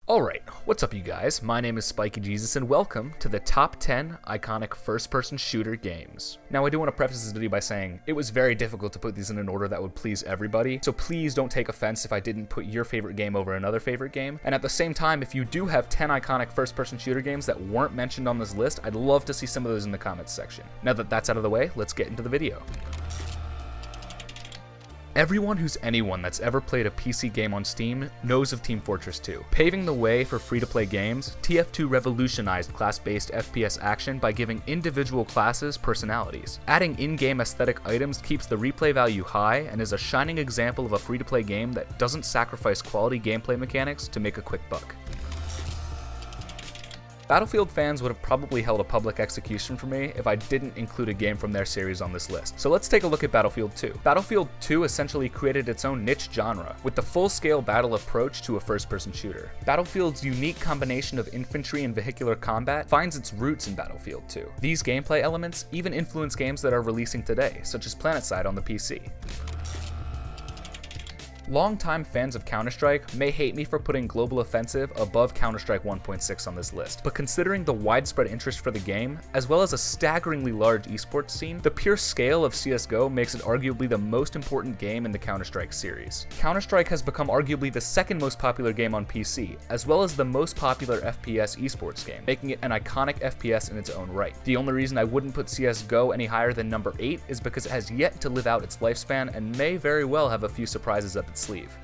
Alright, what's up you guys? My name is Spiky Jesus and welcome to the top 10 iconic first-person shooter games. Now I do want to preface this video by saying it was very difficult to put these in an order that would please everybody, so please don't take offense if I didn't put your favorite game over another favorite game. And at the same time, if you do have 10 iconic first-person shooter games that weren't mentioned on this list, I'd love to see some of those in the comments section. Now that that's out of the way, let's get into the video. Everyone who's anyone that's ever played a PC game on Steam knows of Team Fortress 2. Paving the way for free-to-play games, TF2 revolutionized class-based FPS action by giving individual classes personalities. Adding in-game aesthetic items keeps the replay value high and is a shining example of a free-to-play game that doesn't sacrifice quality gameplay mechanics to make a quick buck. Battlefield fans would have probably held a public execution for me if I didn't include a game from their series on this list. So let's take a look at Battlefield 2. Battlefield 2 essentially created its own niche genre, with the full-scale battle approach to a first-person shooter. Battlefield's unique combination of infantry and vehicular combat finds its roots in Battlefield 2. These gameplay elements even influence games that are releasing today, such as PlanetSide on the PC. Longtime fans of Counter-Strike may hate me for putting Global Offensive above Counter-Strike 1.6 on this list, but considering the widespread interest for the game, as well as a staggeringly large esports scene, the pure scale of CSGO makes it arguably the most important game in the Counter-Strike series. Counter-Strike has become arguably the second most popular game on PC, as well as the most popular FPS esports game, making it an iconic FPS in its own right. The only reason I wouldn't put CSGO any higher than number 8 is because it has yet to live out its lifespan and may very well have a few surprises up its sleeve.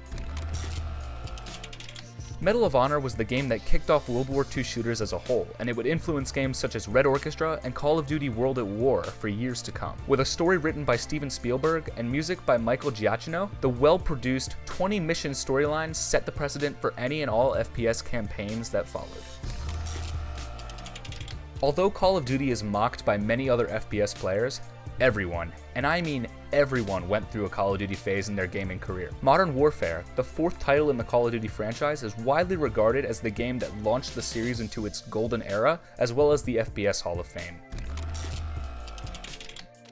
Medal of Honor was the game that kicked off World War II shooters as a whole, and it would influence games such as Red Orchestra and Call of Duty World at War for years to come. With a story written by Steven Spielberg and music by Michael Giacchino, the well-produced 20-mission storyline set the precedent for any and all FPS campaigns that followed. Although Call of Duty is mocked by many other FPS players, everyone, and I mean everyone, went through a Call of Duty phase in their gaming career. Modern Warfare, the fourth title in the Call of Duty franchise, is widely regarded as the game that launched the series into its golden era, as well as the FPS Hall of Fame.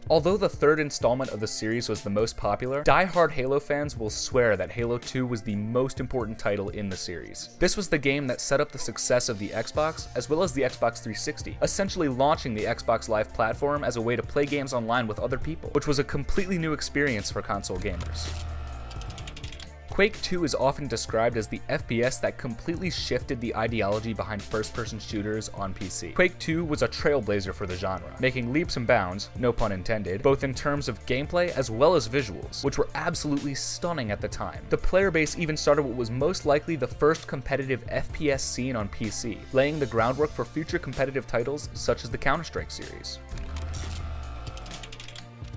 Although the third installment of the series was the most popular, die-hard Halo fans will swear that Halo 2 was the most important title in the series. This was the game that set up the success of the Xbox, as well as the Xbox 360, essentially launching the Xbox Live platform as a way to play games online with other people, which was a completely new experience for console gamers. Quake 2 is often described as the FPS that completely shifted the ideology behind first-person shooters on PC. Quake 2 was a trailblazer for the genre, making leaps and bounds, no pun intended, both in terms of gameplay as well as visuals, which were absolutely stunning at the time. The player base even started what was most likely the first competitive FPS scene on PC, laying the groundwork for future competitive titles such as the Counter-Strike series.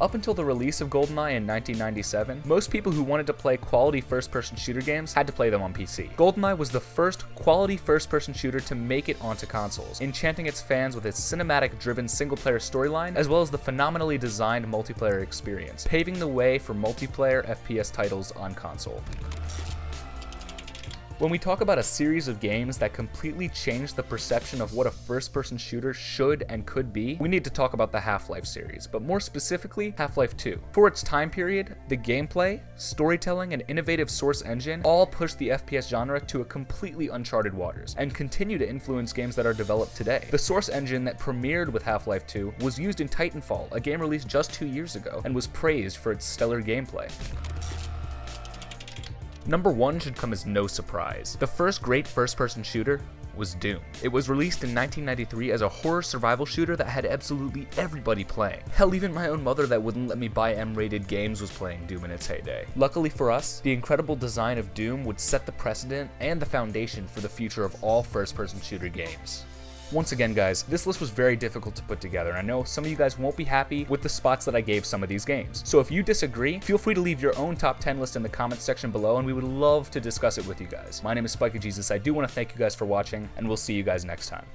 Up until the release of Goldeneye in 1997, most people who wanted to play quality first-person shooter games had to play them on PC. Goldeneye was the first quality first-person shooter to make it onto consoles, enchanting its fans with its cinematic-driven single-player storyline, as well as the phenomenally designed multiplayer experience, paving the way for multiplayer FPS titles on console. When we talk about a series of games that completely changed the perception of what a first-person shooter should and could be, we need to talk about the Half-Life series, but more specifically, Half-Life 2. For its time period, the gameplay, storytelling, and innovative source engine all pushed the FPS genre to a completely uncharted waters, and continue to influence games that are developed today. The source engine that premiered with Half-Life 2 was used in Titanfall, a game released just 2 years ago, and was praised for its stellar gameplay. Number 1 should come as no surprise. The first great first-person shooter was Doom. It was released in 1993 as a horror survival shooter that had absolutely everybody playing. Hell, even my own mother that wouldn't let me buy M-rated games was playing Doom in its heyday. Luckily for us, the incredible design of Doom would set the precedent and the foundation for the future of all first-person shooter games. Once again guys, this list was very difficult to put together. I know some of you guys won't be happy with the spots that I gave some of these games. So if you disagree, feel free to leave your own top 10 list in the comments section below and we would love to discuss it with you guys. My name is Spiky Jesus. I do want to thank you guys for watching and we'll see you guys next time.